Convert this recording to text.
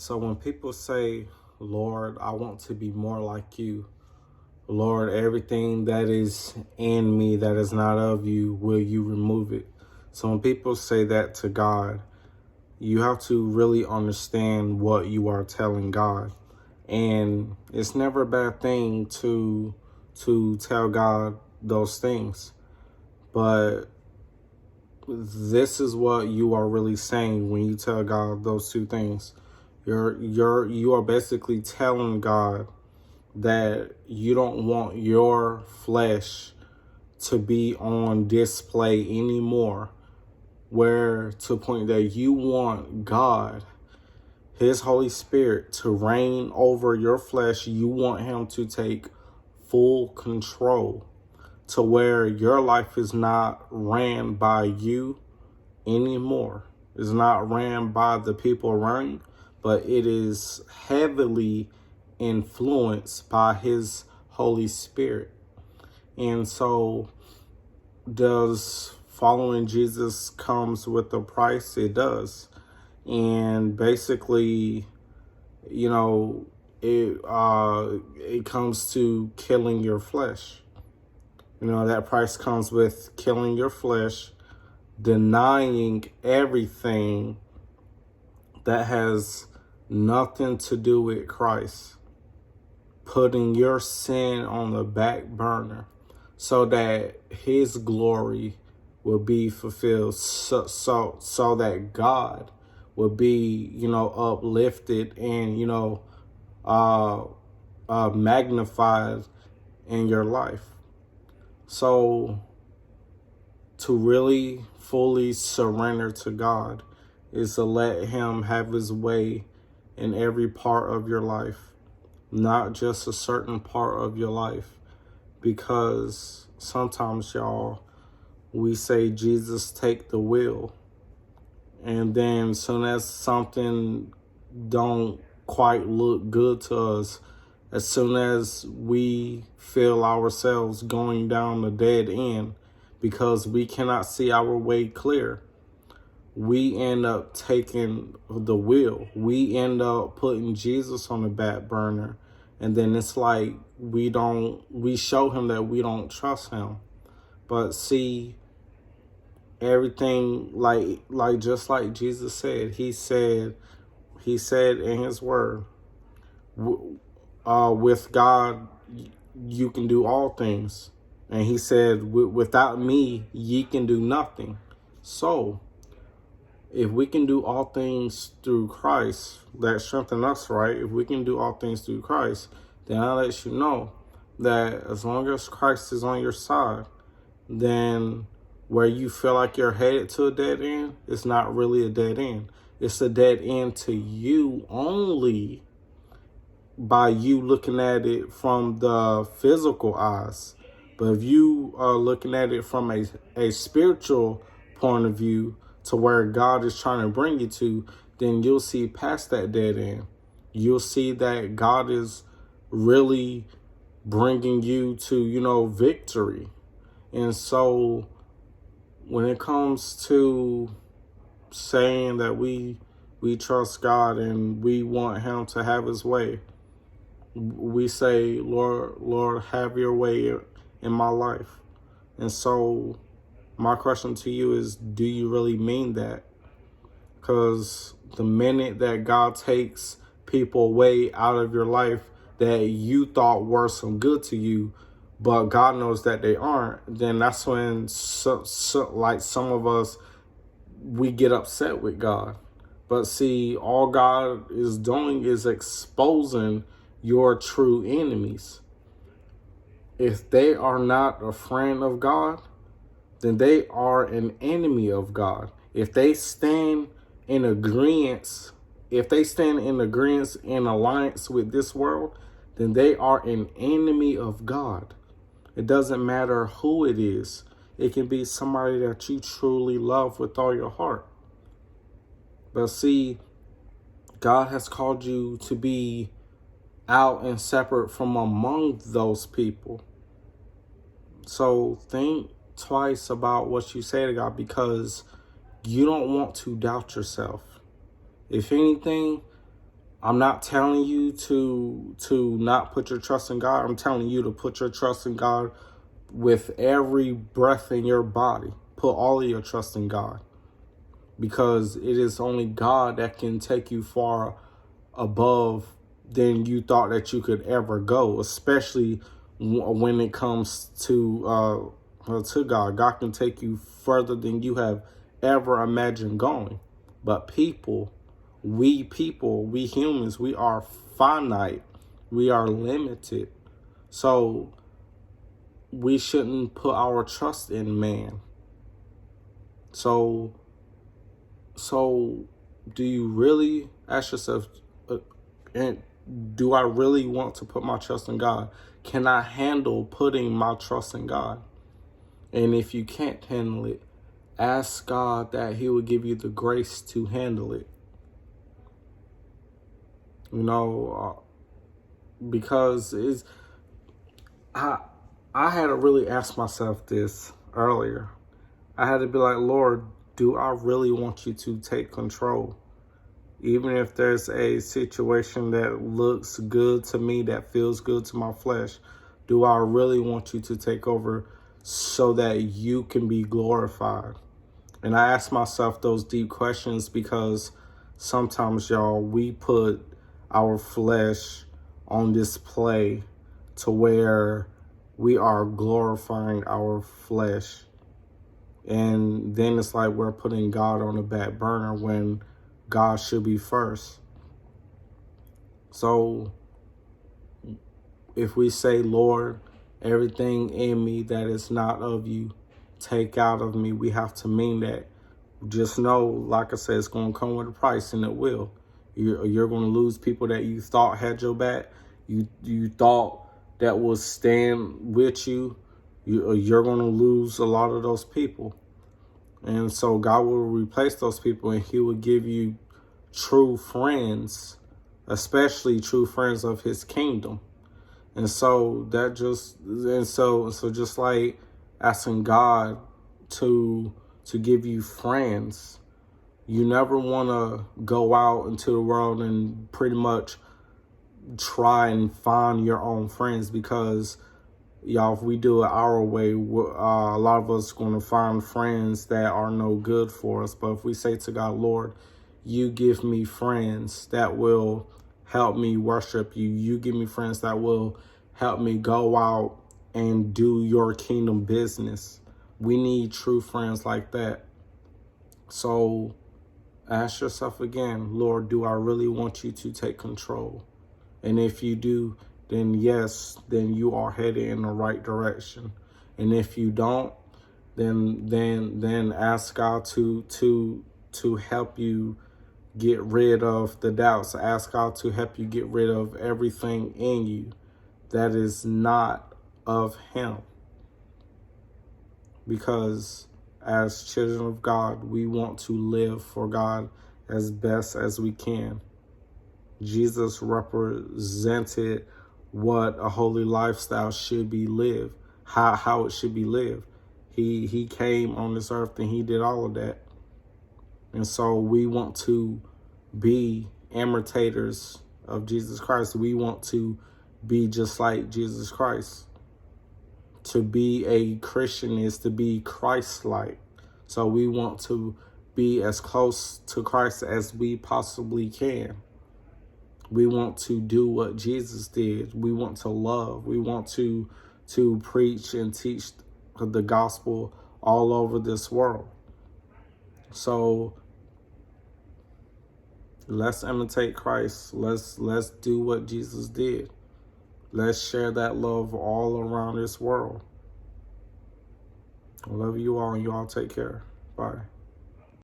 So when people say, Lord, I want to be more like you, Lord, everything that is in me that is not of you, will you remove it? So when people say that to God, you have to really understand what you are telling God. And it's never a bad thing to tell God those things. But this is what you are really saying when you tell God those two things. You are basically telling God that you don't want your flesh to be on display anymore, where to the point that you want God, His Holy Spirit, to reign over your flesh. You want Him to take full control, to where your life is not ran by you anymore. It's not ran by the people around you, but it is heavily influenced by His Holy Spirit. And so, does following Jesus comes with a price? It does. And basically, it comes to killing your flesh. That price comes with killing your flesh, denying everything that has nothing to do with Christ, putting your sin on the back burner so that His glory will be fulfilled, so that God will be, uplifted and, magnified in your life. So to really fully surrender to God is to let Him have His way in every part of your life, not just a certain part of your life. Because sometimes, y'all, we say, Jesus, take the wheel. And then as soon as something don't quite look good to us, as soon as we feel ourselves going down the dead end because we cannot see our way clear, we end up taking the wheel. We end up putting Jesus on the back burner. And then it's like we show Him that we don't trust Him. But see, everything, just like Jesus said, He said in His word, with God, you can do all things. And He said, without me, ye can do nothing. So, if we can do all things through Christ that strengthen us, right? If we can do all things through Christ, then I'll let you know that as long as Christ is on your side, then where you feel like you're headed to a dead end, it's not really a dead end. It's a dead end to you only by you looking at it from the physical eyes. But if you are looking at it from a spiritual point of view, to where God is trying to bring you to, then you'll see past that dead end. You'll see that God is really bringing you to, victory. And so when it comes to saying that we trust God and we want Him to have His way, we say, Lord, have your way in my life. And so my question to you is, do you really mean that? Because the minute that God takes people away out of your life that you thought were some good to you, but God knows that they aren't, then that's when like some of us, we get upset with God. But see, all God is doing is exposing your true enemies. If they are not a friend of God, then they are an enemy of God. If they stand in agreement, in alliance with this world, then they are an enemy of God. It doesn't matter who it is. It can be somebody that you truly love with all your heart. But see, God has called you to be out and separate from among those people. So think twice about what you say to God, because you don't want to doubt yourself. If anything, I'm not telling you to not put your trust in God. I'm telling you to put your trust in God with every breath in your body. Put all of your trust in God, because it is only God that can take you far above than you thought that you could ever go, especially when it comes to God. God can take you further than you have ever imagined going. But we humans, we are finite. We are limited. So we shouldn't put our trust in man. So do you really ask yourself, and do I really want to put my trust in God? Can I handle putting my trust in God? And if you can't handle it, ask God that he will give you the grace to handle it. Because I had to really ask myself this earlier. I had to be like, Lord, do I really want you to take control? Even if there's a situation that looks good to me, that feels good to my flesh, do I really want you to take over so that you can be glorified? And I ask myself those deep questions because sometimes, y'all, we put our flesh on display to where we are glorifying our flesh. And then it's like we're putting God on the back burner when God should be first. So if we say, Lord, everything in me that is not of you, take out of me, we have to mean that. Just know, like I said, it's going to come with a price, and it will. You're going to lose people that you thought had your back. You thought that would stand with you. You're going to lose a lot of those people. And so God will replace those people, and he will give you true friends, especially true friends of his kingdom. And so just like asking God to give you friends, you never want to go out into the world and pretty much try and find your own friends, because y'all, if we do it our way, a lot of us are going to find friends that are no good for us. But if we say to God, Lord, you give me friends that will help me worship you. You give me friends that will help me go out and do your kingdom business. We need true friends like that. So ask yourself again, Lord, do I really want you to take control? And if you do, then yes, then you are headed in the right direction. And if you don't, then ask God to help you get rid of the doubts. Ask God to help you get rid of everything in you that is not of him. Because as children of God, we want to live for God as best as we can. Jesus represented what a holy lifestyle should be lived, how it should be lived. He came on this earth and he did all of that. And so we want to be imitators of Jesus Christ. We want to be just like Jesus Christ. To be a Christian is to be Christ-like. So we want to be as close to Christ as we possibly can. We want to do what Jesus did. We want to love. We want to preach and teach the gospel all over this world. So let's imitate Christ. Let's do what Jesus did. Let's share that love all around this world. I love you all, and you all take care. Bye.